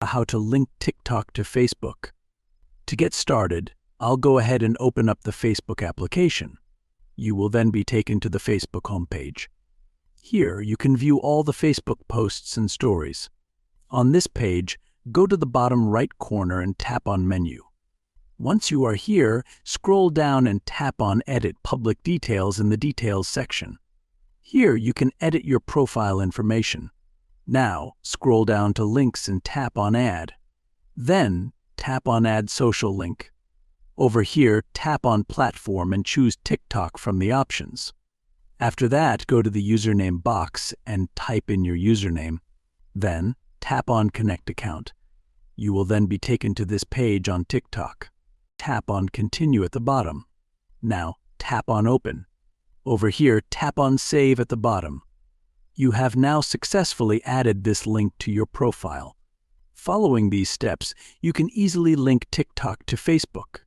How to link TikTok to Facebook. To get started, I'll go ahead and open up the Facebook application. You will then be taken to the Facebook homepage. Here, you can view all the Facebook posts and stories. On this page, go to the bottom right corner and tap on Menu. Once you are here, scroll down and tap on Edit Public Details in the Details section. Here, you can edit your profile information. Now, scroll down to Links and tap on Add. Then, tap on Add Social Link. Over here, tap on Platform and choose TikTok from the options. After that, go to the username box and type in your username. Then, tap on Connect Account. You will then be taken to this page on TikTok. Tap on Continue at the bottom. Now, tap on Open. Over here, tap on Save at the bottom. You have now successfully added this link to your profile. Following these steps, you can easily link TikTok to Facebook.